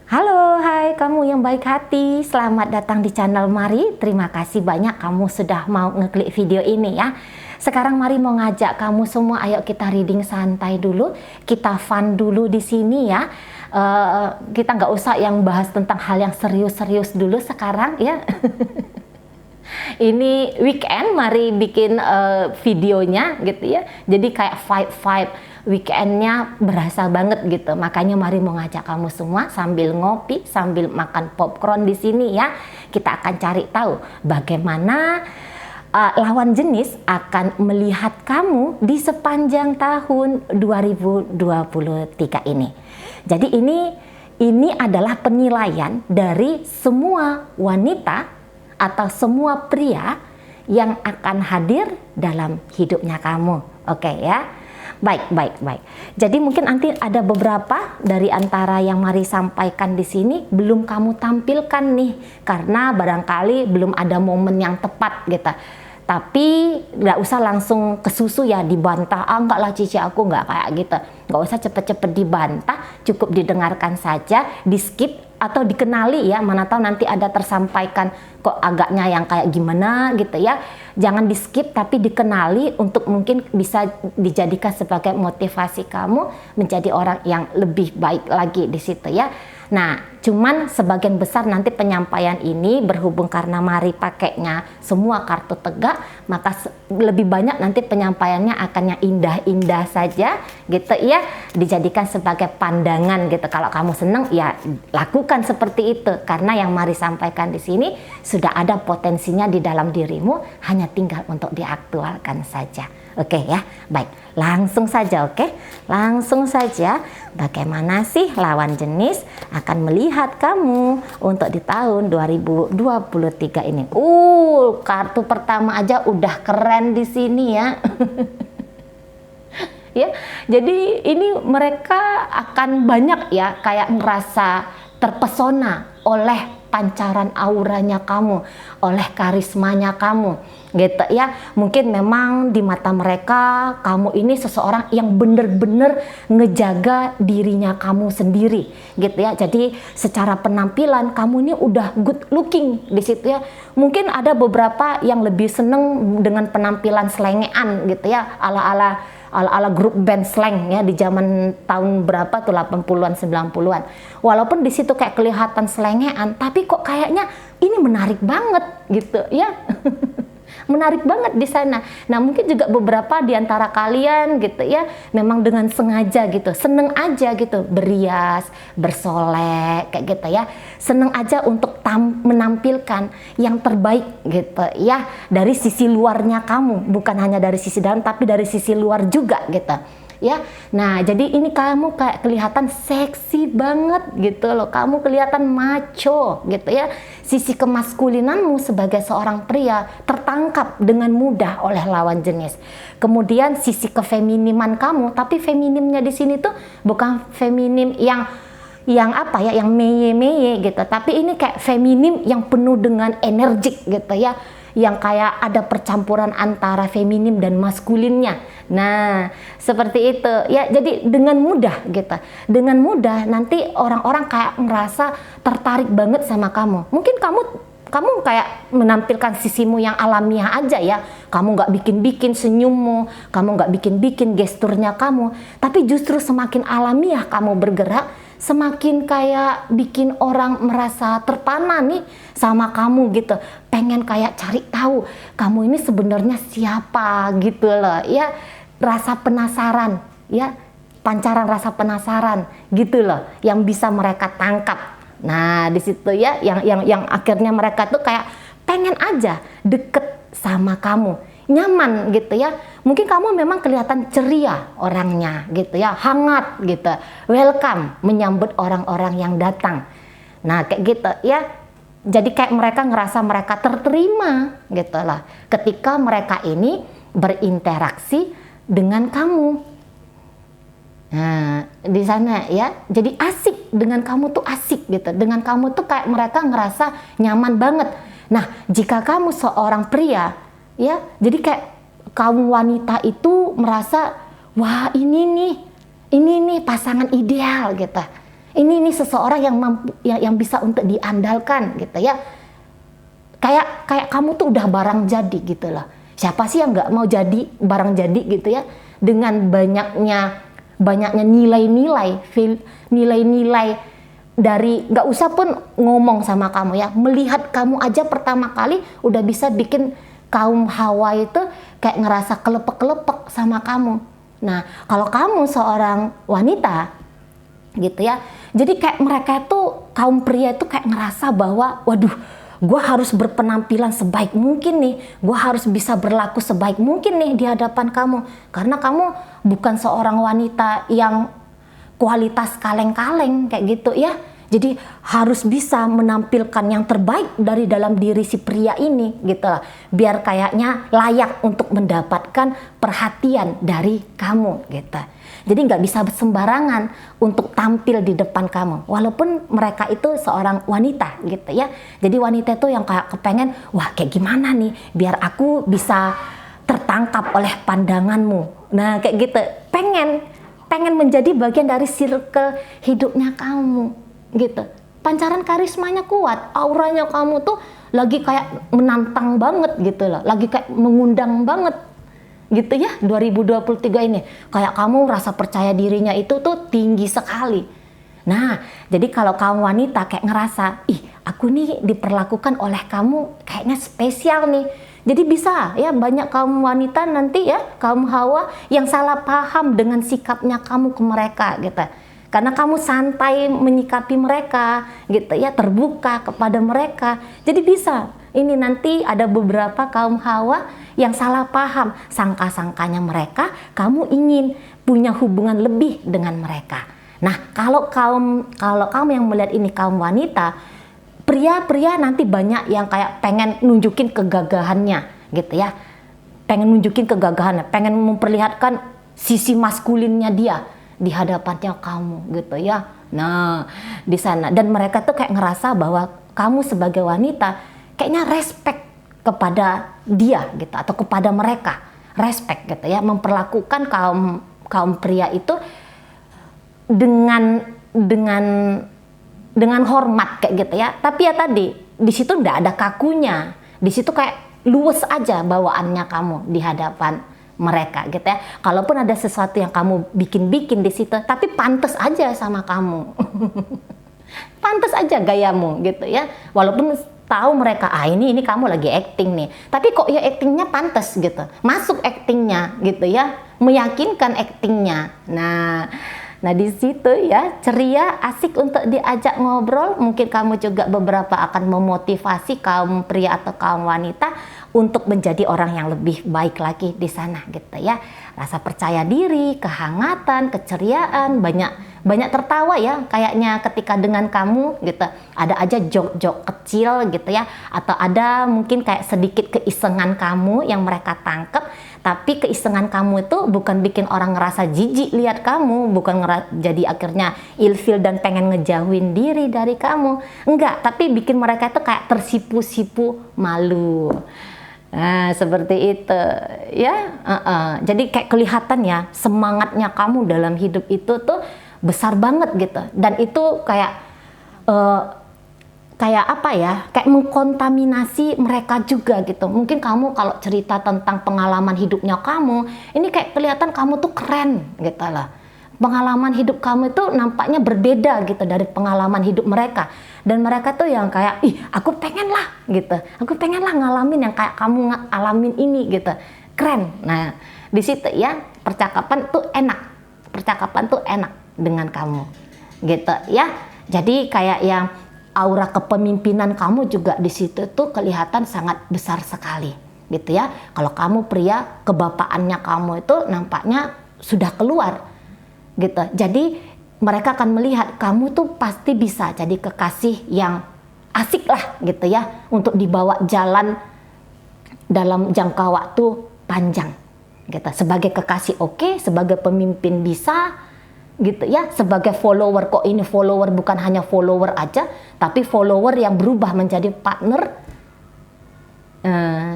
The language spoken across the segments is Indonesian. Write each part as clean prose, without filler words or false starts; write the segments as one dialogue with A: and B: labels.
A: Halo, hai kamu yang baik hati. Selamat datang di channel Mari. Terima kasih banyak kamu sudah mau ngeklik video ini ya. Sekarang Mari mau ngajak kamu semua, ayo kita reading santai dulu. Kita fun dulu di sini ya. Kita nggak usah yang bahas tentang hal yang serius-serius dulu sekarang ya. Ini weekend, Mari bikin videonya gitu ya. Jadi kayak vibe weekendnya berasa banget gitu. Makanya Mari mau ngajak kamu semua sambil ngopi, sambil makan popcorn di sini ya. Kita akan cari tahu bagaimana lawan jenis akan melihat kamu di sepanjang tahun 2023 ini. Jadi ini adalah penilaian dari semua wanita atau semua pria yang akan hadir dalam hidupnya kamu. Oke ya. Baik. Jadi mungkin nanti ada beberapa dari antara yang Mari sampaikan di sini belum kamu tampilkan nih, karena barangkali belum ada momen yang tepat gitu. Tapi nggak usah langsung ke susu ya, dibantah, enggak lah Cici, aku nggak kayak gitu. Nggak usah cepet-cepet dibantah, cukup didengarkan saja, di skip atau dikenali ya, mana tahu nanti ada tersampaikan kok agaknya yang kayak gimana gitu ya. Jangan di skip tapi dikenali untuk mungkin bisa dijadikan sebagai motivasi kamu menjadi orang yang lebih baik lagi di situ ya. Nah, cuman sebagian besar nanti penyampaian ini berhubung karena Mari pakainya semua kartu tegak, maka lebih banyak nanti penyampaiannya akan yang indah-indah saja gitu ya, dijadikan sebagai pandangan gitu. Kalau kamu seneng ya lakukan seperti itu, karena yang Mari sampaikan di sini sudah ada potensinya di dalam dirimu, hanya tinggal untuk diaktualkan saja. Oke ya, baik, langsung saja. Oke, langsung saja. Bagaimana sih lawan jenis akan melihat kamu untuk di tahun 2023 ini? Kartu pertama aja udah keren di sini ya. Ya, jadi ini mereka akan banyak ya kayak merasa terpesona oleh pancaran auranya kamu, oleh karismanya kamu gitu ya. Mungkin memang di mata mereka kamu ini seseorang yang bener-bener ngejaga dirinya kamu sendiri gitu ya. Jadi secara penampilan kamu ini udah good looking di situ ya. Mungkin ada beberapa yang lebih seneng dengan penampilan selengean gitu ya, ala grup band slang ya di zaman tahun berapa tuh, 80-an 90-an. Walaupun di situ kayak kelihatan selengean, tapi kok kayaknya ini menarik banget gitu ya. Menarik banget di sana. Nah, mungkin juga beberapa di antara kalian gitu ya, memang dengan sengaja gitu, seneng aja gitu berias, bersolek kayak gitu ya. Seneng aja untuk menampilkan yang terbaik gitu ya, dari sisi luarnya kamu, bukan hanya dari sisi dalam tapi dari sisi luar juga gitu. Ya, nah jadi ini kamu kayak kelihatan seksi banget gitu loh, kamu kelihatan macho gitu ya. Sisi kemaskulinanmu sebagai seorang pria tertangkap dengan mudah oleh lawan jenis. Kemudian sisi kefeminiman kamu, tapi feminimnya di sini tuh bukan feminim yang apa ya, yang meye-meye gitu, tapi ini kayak feminim yang penuh dengan energik gitu ya, yang kayak ada percampuran antara feminim dan maskulinnya. Nah, seperti itu ya. Jadi dengan mudah gitu, dengan mudah nanti orang-orang kayak merasa tertarik banget sama kamu. Mungkin kamu kayak menampilkan sisimu yang alamiah aja ya. Kamu nggak bikin-bikin senyummu, kamu nggak bikin-bikin gesturnya kamu, tapi justru semakin alamiah kamu bergerak, semakin kayak bikin orang merasa terpana nih sama kamu gitu, pengen kayak cari tahu kamu ini sebenarnya siapa gitu loh ya. Rasa penasaran ya, pancaran rasa penasaran gitu loh yang bisa mereka tangkap. Nah di situ ya yang akhirnya mereka tuh kayak pengen aja deket sama kamu, nyaman gitu ya. Mungkin kamu memang kelihatan ceria orangnya gitu ya, hangat gitu, welcome, menyambut orang-orang yang datang. Nah kayak gitu ya. Jadi kayak mereka ngerasa mereka terterima gitu lah ketika mereka ini berinteraksi dengan kamu. Nah di sana ya, jadi asik dengan kamu tuh, asik gitu. Dengan kamu tuh kayak mereka ngerasa nyaman banget. Nah jika kamu seorang pria ya, jadi kayak kaum wanita itu merasa, wah ini nih pasangan ideal gitu. Ini seseorang yang mampu, yang bisa untuk diandalkan gitu ya. Kayak kamu tuh udah barang jadi gitu loh. Siapa sih yang nggak mau jadi barang jadi gitu ya? Dengan banyaknya nilai-nilai dari, nggak usah pun ngomong sama kamu ya, melihat kamu aja pertama kali udah bisa bikin kaum Hawa itu kayak ngerasa kelepek-kelepek sama kamu. Nah, kalau kamu seorang wanita gitu ya, jadi kayak mereka tuh, kaum pria itu kayak ngerasa bahwa waduh, gue harus berpenampilan sebaik mungkin nih, gue harus bisa berlaku sebaik mungkin nih di hadapan kamu, karena kamu bukan seorang wanita yang kualitas kaleng-kaleng kayak gitu ya. Jadi harus bisa menampilkan yang terbaik dari dalam diri si pria ini gitu lah, biar kayaknya layak untuk mendapatkan perhatian dari kamu gitu. Jadi nggak bisa sembarangan untuk tampil di depan kamu, walaupun mereka itu seorang wanita gitu ya. Jadi wanita itu yang kayak kepengen, wah kayak gimana nih biar aku bisa tertangkap oleh pandanganmu. Nah kayak gitu, pengen menjadi bagian dari circle hidupnya kamu gitu. Pancaran karismanya kuat, auranya kamu tuh lagi kayak menantang banget gitu loh, lagi kayak mengundang banget gitu ya. 2023 ini kayak kamu rasa percaya dirinya itu tuh tinggi sekali. Nah jadi kalau kamu wanita kayak ngerasa, ih aku nih diperlakukan oleh kamu kayaknya spesial nih, jadi bisa ya banyak kaum wanita nanti ya, kaum Hawa yang salah paham dengan sikapnya kamu ke mereka gitu. Karena kamu santai menyikapi mereka gitu ya, terbuka kepada mereka. Jadi bisa ini nanti ada beberapa kaum Hawa yang salah paham, sangka-sangkanya mereka kamu ingin punya hubungan lebih dengan mereka. Nah, kalau kamu yang melihat ini kaum wanita, pria-pria nanti banyak yang kayak pengen nunjukin kegagahannya gitu ya. Pengen nunjukin kegagahannya, pengen memperlihatkan sisi maskulinnya dia di hadapannya kamu gitu ya. Nah, di sana, dan mereka tuh kayak ngerasa bahwa kamu sebagai wanita kayaknya respect kepada dia gitu, atau kepada mereka. Respect gitu ya, memperlakukan kaum pria itu dengan hormat kayak gitu ya. Tapi ya tadi di situ nggak ada kakunya. Di situ kayak luwes aja bawaannya kamu di hadapan mereka gitu ya. Kalaupun ada sesuatu yang kamu bikin di situ, tapi pantas aja sama kamu. Pantas aja gayamu gitu ya. Walaupun tahu mereka, ini kamu lagi acting nih. Tapi kok ya actingnya pantas gitu. Masuk actingnya gitu ya. Meyakinkan actingnya. Nah di situ ya, ceria, asik untuk diajak ngobrol. Mungkin kamu juga beberapa akan memotivasi kaum pria atau kaum wanita untuk menjadi orang yang lebih baik lagi di sana gitu ya. Rasa percaya diri, kehangatan, keceriaan, banyak tertawa ya kayaknya ketika dengan kamu gitu. Ada aja jok-jok kecil gitu ya, atau ada mungkin kayak sedikit keisengan kamu yang mereka tangkep. Tapi keisengan kamu itu bukan bikin orang ngerasa jijik lihat kamu, bukan jadi akhirnya ilfil dan pengen ngejauhin diri dari kamu. Enggak, tapi bikin mereka itu kayak tersipu-sipu malu. Nah, seperti itu ya. Jadi kayak kelihatan ya semangatnya kamu dalam hidup itu tuh besar banget gitu. Dan itu kayak apa ya, kayak mengkontaminasi mereka juga gitu. Mungkin kamu kalau cerita tentang pengalaman hidupnya kamu, ini kayak kelihatan kamu tuh keren gitu lah. Pengalaman hidup kamu itu nampaknya berbeda gitu dari pengalaman hidup mereka. Dan mereka tuh yang kayak, aku pengen lah gitu. Aku pengen lah ngalamin yang kayak kamu ngalamin ini gitu. Keren. Nah, di situ ya percakapan tuh enak dengan kamu gitu ya. Jadi kayak yang aura kepemimpinan kamu juga di situ tuh kelihatan sangat besar sekali gitu ya. Kalau kamu pria, kebapaannya kamu itu nampaknya sudah keluar gitu. Jadi mereka akan melihat kamu tuh pasti bisa jadi kekasih yang asik lah gitu ya, untuk dibawa jalan dalam jangka waktu panjang gitu. Sebagai kekasih oke, sebagai pemimpin bisa gitu ya, sebagai follower, kok ini follower bukan hanya follower aja, tapi follower yang berubah menjadi partner.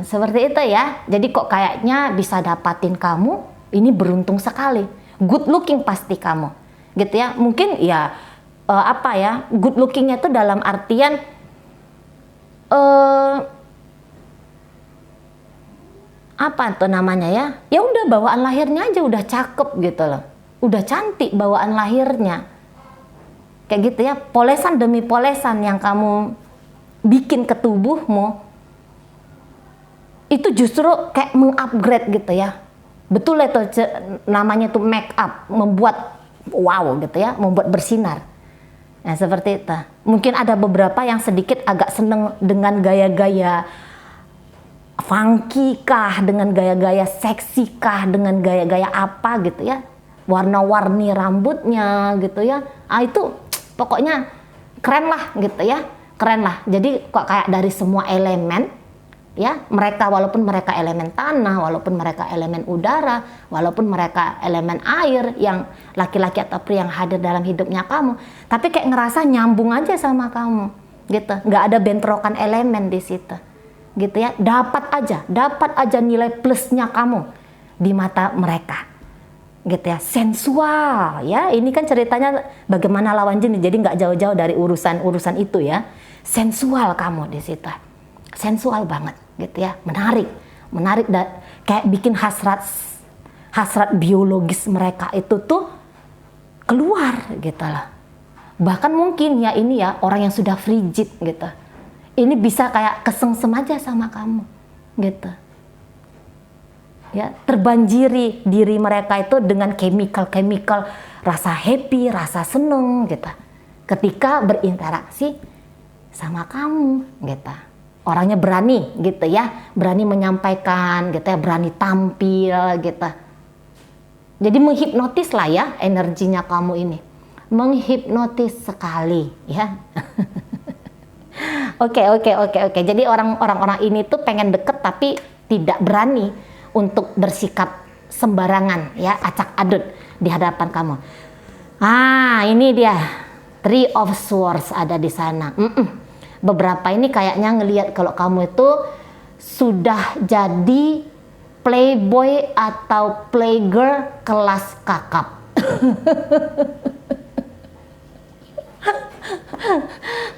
A: Seperti itu ya. Jadi kok kayaknya bisa dapatin kamu, ini beruntung sekali. Good looking pasti kamu gitu ya. Mungkin ya apa ya, good lookingnya itu dalam artian eh, apa tuh namanya ya, ya udah bawaan lahirnya aja udah cakep gitu loh, udah cantik bawaan lahirnya kayak gitu ya. Polesan demi polesan yang kamu bikin ke tubuhmu itu justru kayak mengupgrade gitu ya. Betul itu namanya tuh make up, membuat wow gitu ya, membuat bersinar. Nah seperti itu. Mungkin ada beberapa yang sedikit agak seneng dengan gaya-gaya funky kah, dengan gaya-gaya seksi kah, dengan gaya-gaya apa gitu ya, warna-warni rambutnya gitu ya. Ah itu pokoknya keren lah gitu ya, keren lah. Jadi kok kayak dari semua elemen ya, mereka walaupun mereka elemen tanah, walaupun mereka elemen udara, walaupun mereka elemen air, yang laki-laki atau pria yang hadir dalam hidupnya kamu, tapi kayak ngerasa nyambung aja sama kamu gitu, nggak ada bentrokan elemen di situ gitu ya. Dapat aja nilai plusnya kamu di mata mereka gitu ya. Sensual ya, ini kan ceritanya bagaimana lawan jenis, jadi nggak jauh-jauh dari urusan itu ya. Sensual kamu di situ, sensual banget gitu ya, menarik kayak bikin hasrat biologis mereka itu tuh keluar gitu lah. Bahkan mungkin ya ini ya, orang yang sudah frigid gitu, ini bisa kayak kesengsem aja sama kamu gitu ya, terbanjiri diri mereka itu dengan chemical rasa happy, rasa seneng gitu ketika berinteraksi sama kamu gitu. Orangnya berani gitu ya, berani menyampaikan gitu ya, berani tampil gitu. Jadi menghipnotis lah ya, energinya kamu ini menghipnotis sekali ya. Oke. Jadi orang-orang ini tuh pengen deket tapi tidak berani untuk bersikap sembarangan ya, acak adut di hadapan kamu. Ah ini dia, Three of Swords ada di sana. Beberapa ini kayaknya ngelihat kalau kamu itu sudah jadi playboy atau playgirl kelas kakap.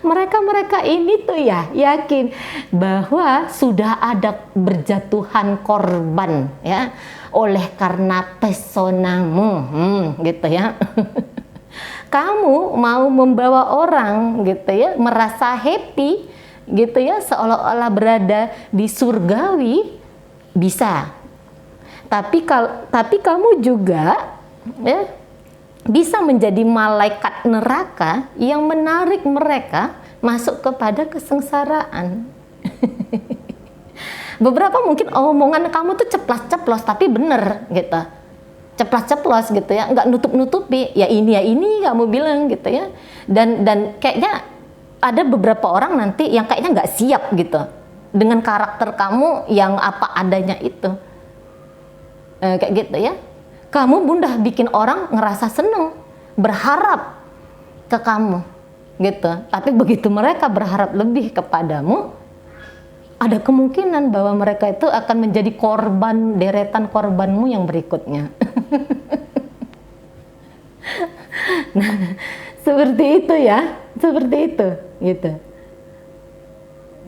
A: Mereka ini tuh ya yakin bahwa sudah ada berjatuhan korban ya oleh karena pesonamu gitu ya. Kamu mau membawa orang gitu ya merasa happy gitu ya, seolah-olah berada di surgawi bisa. Tapi kamu juga ya bisa menjadi malaikat neraka yang menarik mereka masuk kepada kesengsaraan. Beberapa mungkin omongan kamu tuh ceplas-ceplos tapi bener gitu. Ceplas-ceplos gitu ya, nggak nutup-nutupi ya ini kamu bilang gitu ya, dan kayaknya ada beberapa orang nanti yang kayaknya nggak siap gitu dengan karakter kamu yang apa adanya itu, kayak gitu ya. Kamu mudah bikin orang ngerasa seneng, berharap ke kamu gitu, tapi begitu mereka berharap lebih kepadamu, ada kemungkinan bahwa mereka itu akan menjadi korban, deretan korbanmu yang berikutnya. Nah, seperti itu ya, seperti itu gitu.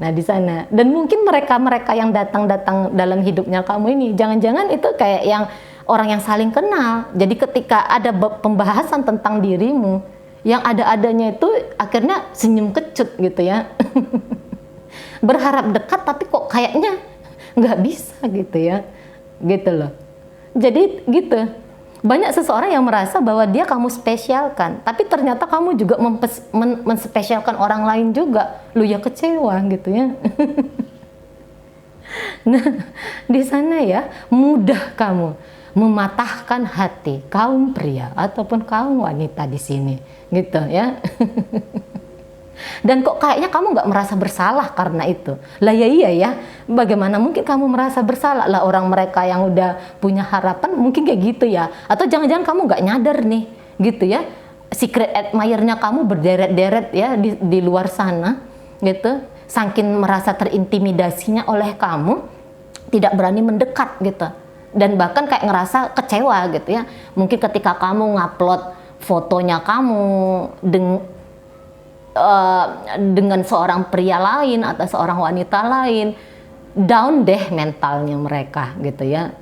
A: Nah, di sana, dan mungkin mereka yang datang dalam hidupnya kamu ini, jangan-jangan itu kayak yang orang yang saling kenal. Jadi ketika ada pembahasan tentang dirimu, yang ada-adanya itu akhirnya senyum kecut gitu ya. Berharap dekat tapi kok kayaknya nggak bisa gitu ya, gitu loh. Jadi gitu, banyak seseorang yang merasa bahwa dia kamu spesialkan, tapi ternyata kamu juga menspesialkan orang lain juga. Lu ya kecewa gitu ya. Nah, di sana ya mudah kamu mematahkan hati kaum pria ataupun kaum wanita di sini, gitu ya. Dan kok kayaknya kamu nggak merasa bersalah karena itu. Lah ya iya ya, bagaimana mungkin kamu merasa bersalah lah, orang mereka yang udah punya harapan mungkin kayak gitu ya. Atau jangan-jangan kamu nggak nyadar nih gitu ya, secret admirer-nya kamu berderet-deret ya di luar sana gitu, saking merasa terintimidasinya oleh kamu, tidak berani mendekat gitu, dan bahkan kayak ngerasa kecewa gitu ya. Mungkin ketika kamu ngupload fotonya kamu dengan seorang pria lain atau seorang wanita lain, down deh mentalnya mereka gitu ya.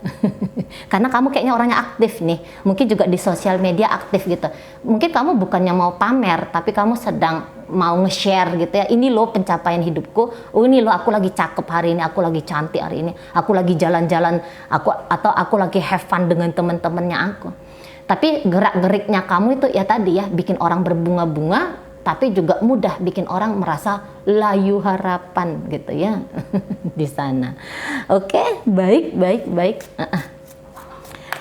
A: Karena kamu kayaknya orangnya aktif nih, mungkin juga di sosial media aktif gitu. Mungkin kamu bukannya mau pamer, tapi kamu sedang mau nge-share gitu ya. Ini loh pencapaian hidupku, oh ini loh aku lagi cakep hari ini, aku lagi cantik hari ini, aku lagi jalan-jalan, atau aku lagi have fun dengan teman-temannya aku. Tapi gerak-geriknya kamu itu ya tadi ya, bikin orang berbunga-bunga, tapi juga mudah bikin orang merasa layu harapan gitu ya di sana. Oke, baik.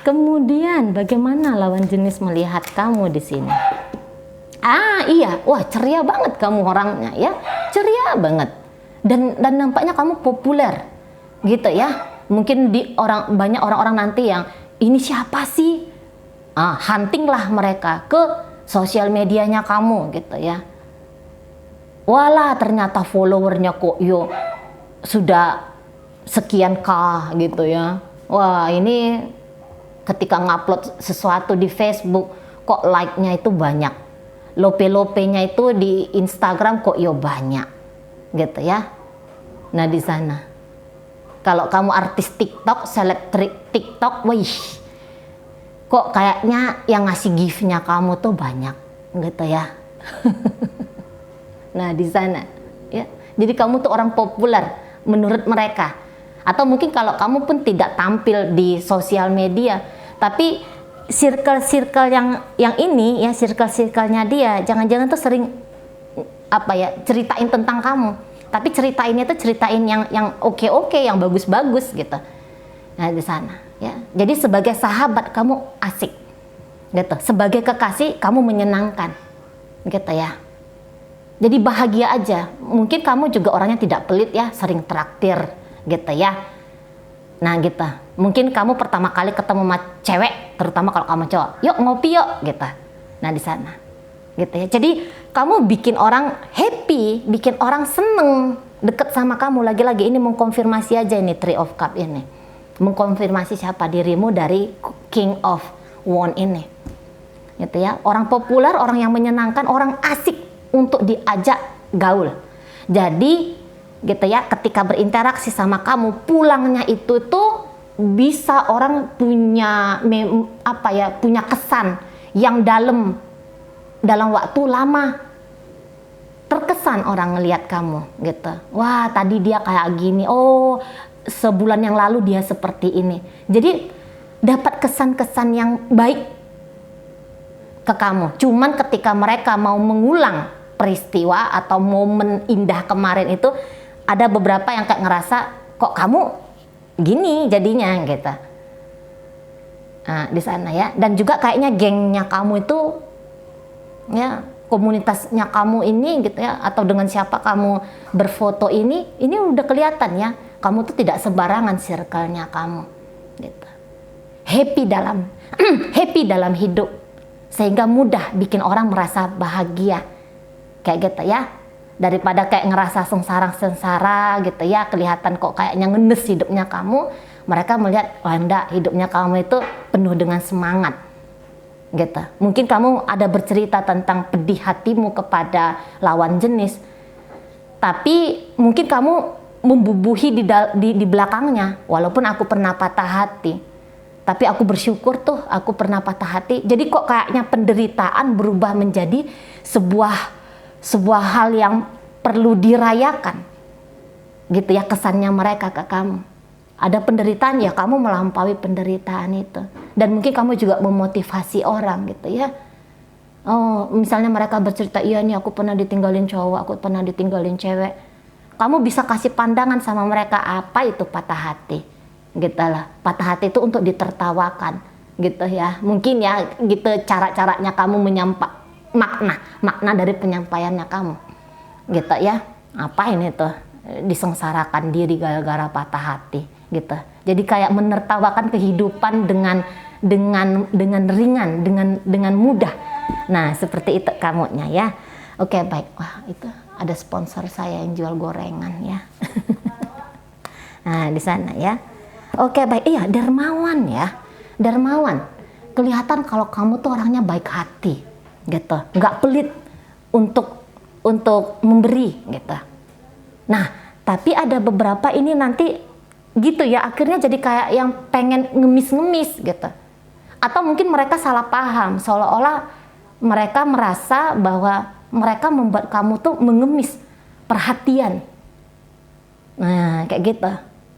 A: Kemudian bagaimana lawan jenis melihat kamu di sini? Iya, wah ceria banget kamu orangnya ya, ceria banget. Dan nampaknya kamu populer gitu ya. Mungkin banyak orang-orang nanti yang ini siapa sih? Huntinglah mereka ke sosial medianya kamu gitu ya. Walah ternyata followernya kok sudah sekian K gitu ya. Wah ini ketika ngupload sesuatu di Facebook kok like-nya itu banyak, lope-lopenya itu di Instagram kok banyak gitu ya. Nah di sana kalau kamu artis TikTok, seleb TikTok, wih kok kayaknya yang ngasih gift-nya kamu tuh banyak gitu ya. Nah di sana ya, jadi kamu tuh orang populer menurut mereka. Atau mungkin kalau kamu pun tidak tampil di sosial media, tapi circle-circle yang ini ya, circle-circle-nya dia jangan-jangan tuh sering ceritain tentang kamu. Tapi ceritainnya tuh ceritain yang oke, yang bagus-bagus gitu. Nah di sana ya. Jadi sebagai sahabat kamu asik gitu. Sebagai kekasih kamu menyenangkan gitu ya. Jadi bahagia aja. Mungkin kamu juga orangnya tidak pelit ya, sering traktir gitu ya. Nah gitu. Mungkin kamu pertama kali ketemu sama cewek, terutama kalau kamu cowok, yuk ngopi yuk gitu. Nah di sana gitu ya. Jadi kamu bikin orang happy, bikin orang seneng deket sama kamu. Lagi-lagi ini mengkonfirmasi aja ini Three of Cup ini, mengkonfirmasi siapa dirimu dari King of Wand ini gitu ya. Orang populer, orang yang menyenangkan, orang asik untuk diajak gaul. Jadi gitu ya, ketika berinteraksi sama kamu, pulangnya itu tuh bisa orang punya punya kesan yang dalam waktu lama. Terkesan orang ngelihat kamu gitu. Wah, tadi dia kayak gini. Oh, sebulan yang lalu dia seperti ini. Jadi dapat kesan-kesan yang baik ke kamu. Cuman ketika mereka mau mengulang peristiwa atau momen indah kemarin itu, ada beberapa yang kayak ngerasa kok kamu gini jadinya gitu. Nah, di sana ya. Dan juga kayaknya gengnya kamu itu ya, komunitasnya kamu ini gitu ya, atau dengan siapa kamu berfoto ini udah kelihatan ya, kamu tuh tidak sembarangan circle-nya kamu gitu. Happy dalam hidup, sehingga mudah bikin orang merasa bahagia kayak gitu ya, daripada kayak ngerasa sengsara gitu ya, kelihatan kok kayaknya ngenes hidupnya kamu. Mereka melihat, wah enggak, hidupnya kamu itu penuh dengan semangat gitu. Mungkin kamu ada bercerita tentang pedih hatimu kepada lawan jenis, tapi mungkin kamu membubuhi di belakangnya, walaupun aku pernah patah hati, tapi aku bersyukur tuh aku pernah patah hati. Jadi kok kayaknya penderitaan berubah menjadi sebuah hal yang perlu dirayakan gitu ya, kesannya mereka ke kamu. Ada penderitaan ya, kamu melampaui penderitaan itu. Dan mungkin kamu juga memotivasi orang gitu ya. Oh, misalnya mereka bercerita, iya nih aku pernah ditinggalin cowok, aku pernah ditinggalin cewek. Kamu bisa kasih pandangan sama mereka, apa itu patah hati gitu lah. Patah hati itu untuk ditertawakan gitu ya. Mungkin ya gitu cara-caranya kamu makna dari penyampaiannya kamu gitu ya. Apa ini tuh, disengsarakan diri gara-gara patah hati gitu. Jadi kayak menertawakan kehidupan dengan ringan, dengan mudah. Nah, seperti itu kamunya ya. Oke, baik. Wah, itu ada sponsor saya yang jual gorengan ya. Nah, di sana ya. Oke, baik. Iya, dermawan ya. Dermawan. kelihatan kalau kamu tuh orangnya baik hati, gitu, nggak pelit untuk memberi, gitu. Nah, tapi ada beberapa ini nanti gitu ya, akhirnya jadi kayak yang pengen ngemis-ngemis gitu. Atau mungkin mereka salah paham, seolah-olah mereka merasa bahwa mereka membuat kamu tuh mengemis perhatian. Nah, kayak gitu.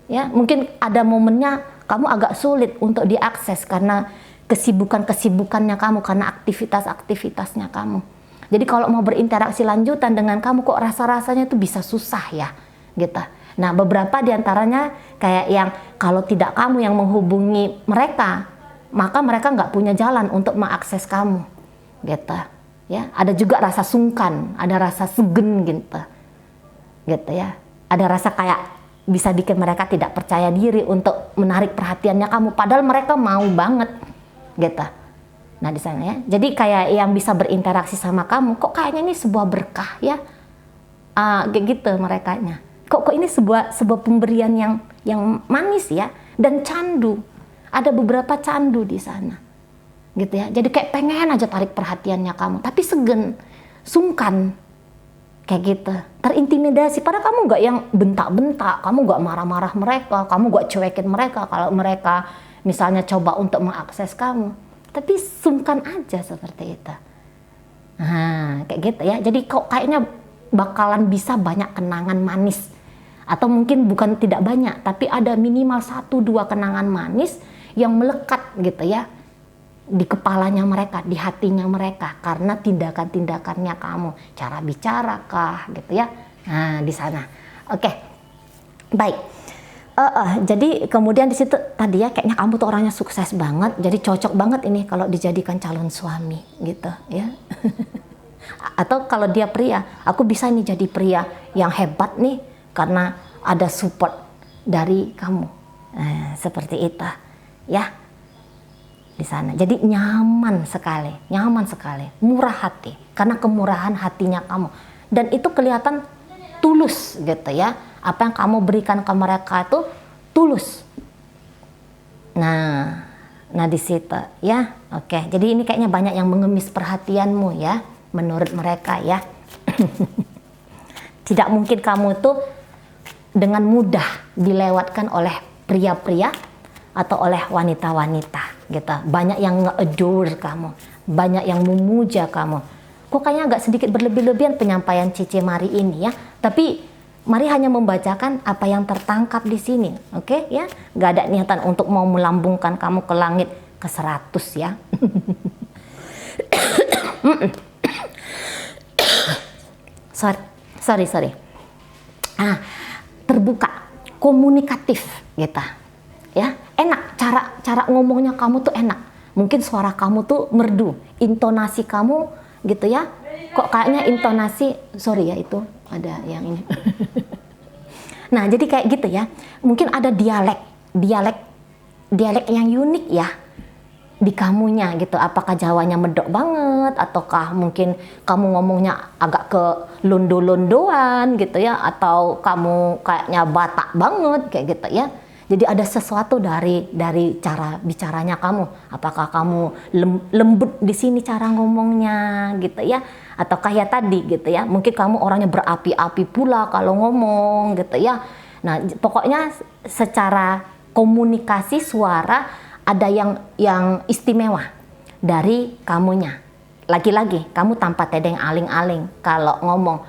A: Ya, mungkin ada momennya kamu agak sulit untuk diakses karena kesibukannya kamu, karena aktivitasnya kamu. Jadi kalau mau berinteraksi lanjutan dengan kamu kok rasa-rasanya tuh bisa susah ya, gitu. Nah, beberapa diantaranya kayak yang kalau tidak kamu yang menghubungi mereka, maka mereka nggak punya jalan untuk mengakses kamu, gitu. Ya, ada juga rasa sungkan, ada rasa segen, gitu ya. Ada rasa kayak bisa bikin mereka tidak percaya diri untuk menarik perhatiannya kamu, padahal mereka mau banget, gitu. Nah, di sana ya. Jadi kayak yang bisa berinteraksi sama kamu, kok kayaknya ini sebuah berkah ya, kayak gitu merekanya. Kok ini sebuah pemberian yang manis ya, dan candu. Ada beberapa candu di sana, gitu ya. Jadi kayak pengen aja tarik perhatiannya kamu, tapi segen, sungkan, kayak gitu. Terintimidasi. Padahal kamu nggak yang bentak-bentak, kamu nggak marah-marah mereka, kamu nggak cuekin mereka kalau mereka misalnya coba untuk mengakses kamu. Tapi sungkan aja seperti itu. Nah, kayak gitu ya. Jadi kok kayaknya bakalan bisa banyak kenangan manis. Atau mungkin bukan tidak banyak, tapi ada minimal 1-2 kenangan manis yang melekat gitu ya di kepalanya mereka, di hatinya mereka, karena tindakan-tindakannya kamu, cara bicara kah gitu ya. Nah, di sana. Oke. Baik. Jadi kemudian di situ tadi ya, kayaknya kamu tuh orangnya sukses banget, jadi cocok banget ini kalau dijadikan calon suami gitu ya. Atau kalau dia pria, aku bisa nih jadi pria yang hebat nih karena ada support dari kamu. Nah, seperti itu ya di sana. Jadi nyaman sekali, murah hati karena kemurahan hatinya kamu, dan itu kelihatan tulus gitu ya. Apa yang kamu berikan ke mereka itu tulus. Nah di situ ya. Oke, jadi ini kayaknya banyak yang mengemis perhatianmu ya, menurut mereka ya. Tidak mungkin kamu tuh dengan mudah dilewatkan oleh pria-pria atau oleh wanita-wanita gitu. Banyak yang nge-adore kamu, banyak yang memuja kamu. Kok kayaknya agak sedikit berlebih-lebihan penyampaian Cici Mari ini ya. Tapi Mari hanya membacakan apa yang tertangkap di sini, oke ya? Gak ada niatan untuk mau melambungkan kamu ke langit ke 100 ya. sorry. Terbuka, komunikatif gitu ya. Enak cara ngomongnya kamu tuh enak. Mungkin suara kamu tuh merdu, intonasi kamu gitu ya. Kok kayaknya intonasi, sorry ya, itu ada yang ini. Nah, jadi kayak gitu ya. Mungkin ada dialek yang unik ya di kamunya gitu. Apakah Jawanya medok banget, ataukah mungkin kamu ngomongnya agak ke londo-londoan gitu ya, atau kamu kayaknya Batak banget kayak gitu ya. Jadi ada sesuatu dari cara bicaranya kamu. Apakah kamu lembut di sini cara ngomongnya gitu ya, ataukah ya tadi gitu ya, mungkin kamu orangnya berapi-api pula kalau ngomong gitu ya. Nah, pokoknya secara komunikasi suara ada yang istimewa dari kamunya. Lagi-lagi kamu tanpa tedeng aling-aling kalau ngomong,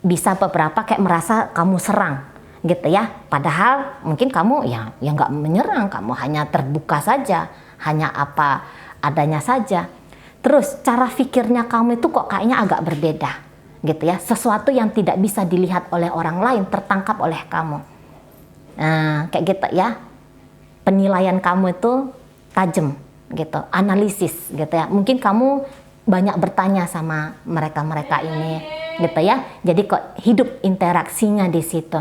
A: bisa beberapa kayak merasa kamu serang gitu ya, padahal mungkin kamu ya nggak menyerang, kamu hanya terbuka saja, hanya apa adanya saja. Terus cara pikirnya kamu itu kok kayaknya agak berbeda gitu ya, sesuatu yang tidak bisa dilihat oleh orang lain tertangkap oleh kamu. Nah, kayak gitu ya, penilaian kamu itu tajam gitu, analisis gitu ya. Mungkin kamu banyak bertanya sama mereka ini gitu ya, jadi kok hidup interaksinya di situ,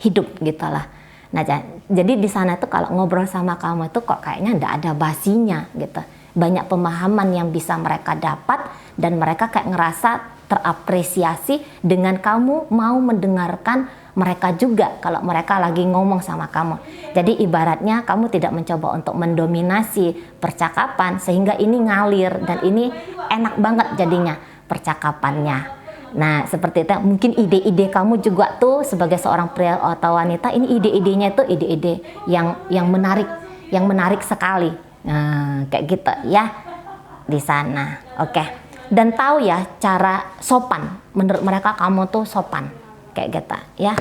A: hidup gitulah. Nah, jadi di sana tuh kalau ngobrol sama kamu itu kok kayaknya ndak ada basinya gitu. Banyak pemahaman yang bisa mereka dapat, dan mereka kayak ngerasa terapresiasi dengan kamu mau mendengarkan mereka juga kalau mereka lagi ngomong sama kamu. Jadi ibaratnya kamu tidak mencoba untuk mendominasi percakapan sehingga ini ngalir dan ini enak banget jadinya percakapannya. Nah seperti itu, mungkin ide-ide kamu juga tuh sebagai seorang pria atau wanita, ini ide-idenya itu ide-ide yang menarik sekali. Nah, kayak gitu ya di sana. Oke. Dan tahu ya cara sopan. Menurut mereka kamu tuh sopan. Kayak gitu ya.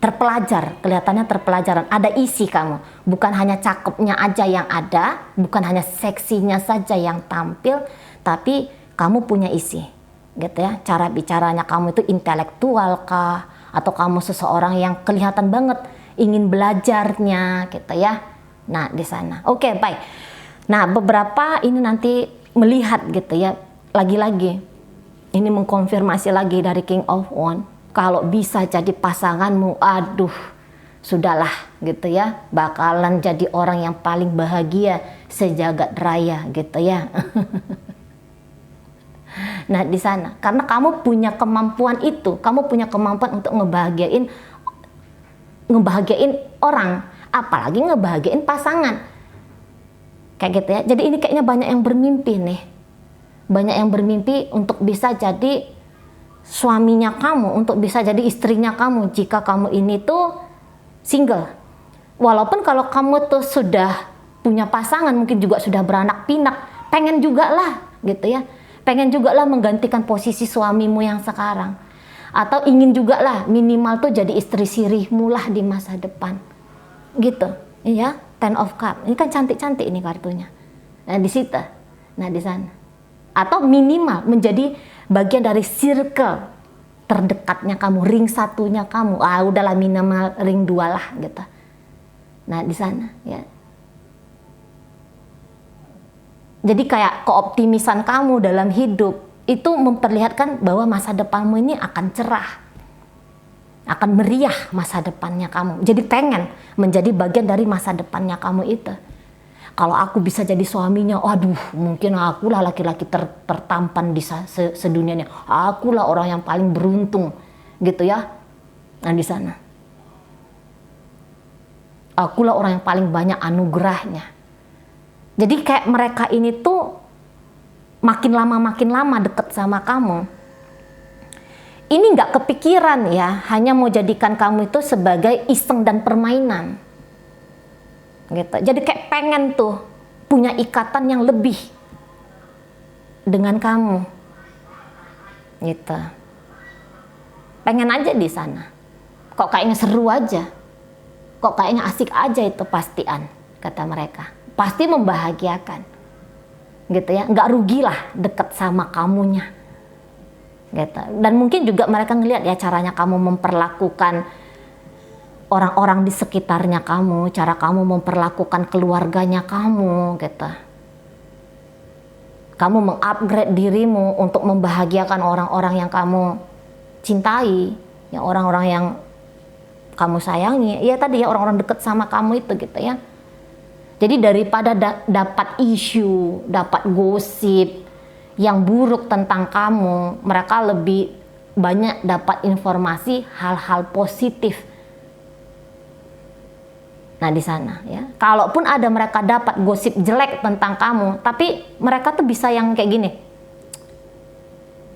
A: Terpelajar, kelihatannya terpelajaran. Ada isi kamu. Bukan hanya cakepnya aja yang ada, bukan hanya seksinya saja yang tampil, tapi kamu punya isi. Gitu ya, cara bicaranya kamu itu intelektual kah, atau kamu seseorang yang kelihatan banget ingin belajarnya gitu ya. Nah di sana oke, baik. Nah beberapa ini nanti melihat gitu ya, lagi-lagi ini mengkonfirmasi lagi dari King of Wands, kalau bisa jadi pasanganmu, aduh sudahlah gitu ya, bakalan jadi orang yang paling bahagia sejagat raya gitu ya. Nah di sana, karena kamu punya kemampuan itu, kamu punya kemampuan untuk ngebahagiain orang, apalagi ngebahagiain pasangan, kayak gitu ya. Jadi ini kayaknya banyak yang bermimpi nih, banyak yang bermimpi untuk bisa jadi suaminya kamu, untuk bisa jadi istrinya kamu jika kamu ini tuh single. Walaupun kalau kamu tuh sudah punya pasangan, mungkin juga sudah beranak pinak, pengen juga lah gitu ya. Pengen juga lah menggantikan posisi suamimu yang sekarang. Atau ingin juga lah minimal tuh jadi istri sirihmu lah di masa depan. Gitu. Iya, Ten of Cups. Ini kan cantik-cantik ini kartunya. Nah, di situ. Nah, di sana. Atau minimal menjadi bagian dari circle terdekatnya kamu, ring satunya kamu. Ah, udahlah minimal ring 2 lah gitu. Nah, di sana ya. Jadi kayak keoptimisan kamu dalam hidup itu memperlihatkan bahwa masa depanmu ini akan cerah, akan meriah masa depannya kamu. Jadi pengen menjadi bagian dari masa depannya kamu itu. Kalau aku bisa jadi suaminya, waduh, mungkin akulah laki-laki tertampan di sedunianya. Akulah orang yang paling beruntung, gitu ya. Nah di sana, akulah orang yang paling banyak anugerahnya. Jadi kayak mereka ini tuh makin lama deket sama kamu. Ini nggak kepikiran ya, hanya mau jadikan kamu itu sebagai iseng dan permainan. Gitu. Jadi kayak pengen tuh punya ikatan yang lebih dengan kamu. Gitu. Pengen aja di sana. Kok kayaknya seru aja. Kok kayaknya asik aja itu pastian, kata mereka. Pasti membahagiakan gitu ya, nggak rugilah deket sama kamunya gitu. Dan mungkin juga mereka ngelihat ya caranya kamu memperlakukan orang-orang di sekitarnya kamu, cara kamu memperlakukan keluarganya kamu gitu. Kamu mengupgrade dirimu untuk membahagiakan orang-orang yang kamu cintai, yang orang-orang yang kamu sayangi, ya tadi ya orang-orang deket sama kamu itu gitu ya. Jadi daripada dapat isu, dapat gosip yang buruk tentang kamu, mereka lebih banyak dapat informasi hal-hal positif. Nah di sana ya, kalaupun ada mereka dapat gosip jelek tentang kamu, tapi mereka tuh bisa yang kayak gini.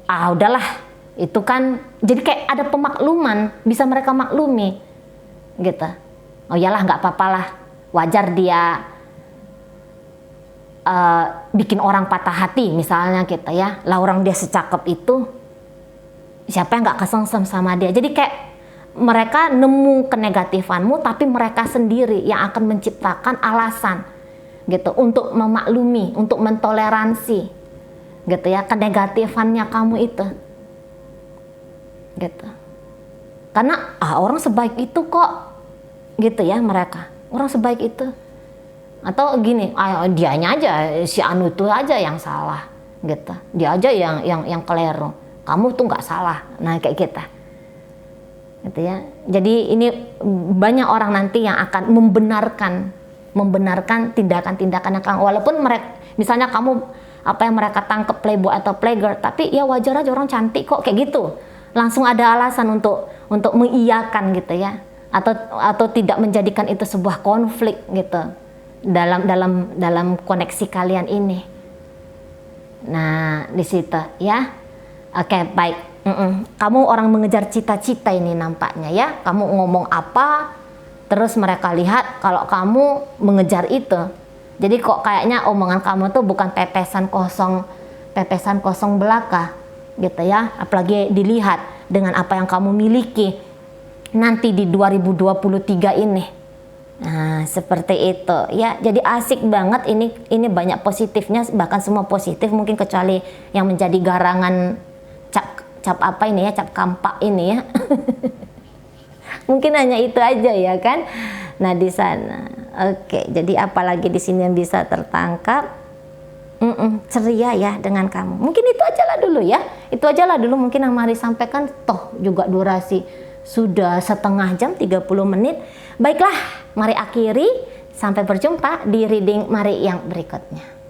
A: Ah udahlah, itu kan jadi kayak ada pemakluman, bisa mereka maklumi, gitu. Oh iyalah nggak apa-apalah, wajar dia bikin orang patah hati misalnya gitu ya. Lah orang dia secakep itu, siapa yang nggak kesengsem sama dia. Jadi kayak mereka nemu kenegatifanmu, tapi mereka sendiri yang akan menciptakan alasan gitu untuk memaklumi, untuk mentoleransi gitu ya kenegatifannya kamu itu gitu. Karena orang sebaik itu kok gitu ya, mereka orang sebaik itu. Atau gini, dianya aja, si Anu itu aja yang salah gitu, dia aja yang keliru, kamu tuh nggak salah. Nah kayak kita gitu ya. Jadi ini banyak orang nanti yang akan membenarkan tindakan-tindakan yang walaupun mereka, misalnya kamu apa yang mereka tangkep playboy atau playgirl, tapi ya wajar aja, orang cantik kok kayak gitu. langsung ada alasan untuk mengiyakan gitu ya, atau tidak menjadikan itu sebuah konflik gitu dalam koneksi kalian ini. Nah, di situ ya. Oke, baik. Kamu orang mengejar cita-cita ini nampaknya ya. Kamu ngomong apa, terus mereka lihat kalau kamu mengejar itu. Jadi kok kayaknya omongan kamu tuh bukan pepesan kosong belaka gitu ya. Apalagi dilihat dengan apa yang kamu miliki nanti di 2023 ini. Nah, seperti itu ya. Jadi asik banget ini banyak positifnya, bahkan semua positif mungkin kecuali yang menjadi garangan cap apa ini ya, cap kampak ini ya. Mungkin hanya itu aja ya kan. Nah, di sana. Oke, jadi apalagi di sini yang bisa tertangkap? Ceria ya dengan kamu. Mungkin itu aja lah dulu ya. Itu aja lah dulu mungkin yang mari sampaikan, toh juga durasi sudah setengah jam 30 menit. Baiklah, mari akhiri. Sampai berjumpa di reading Mari yang berikutnya.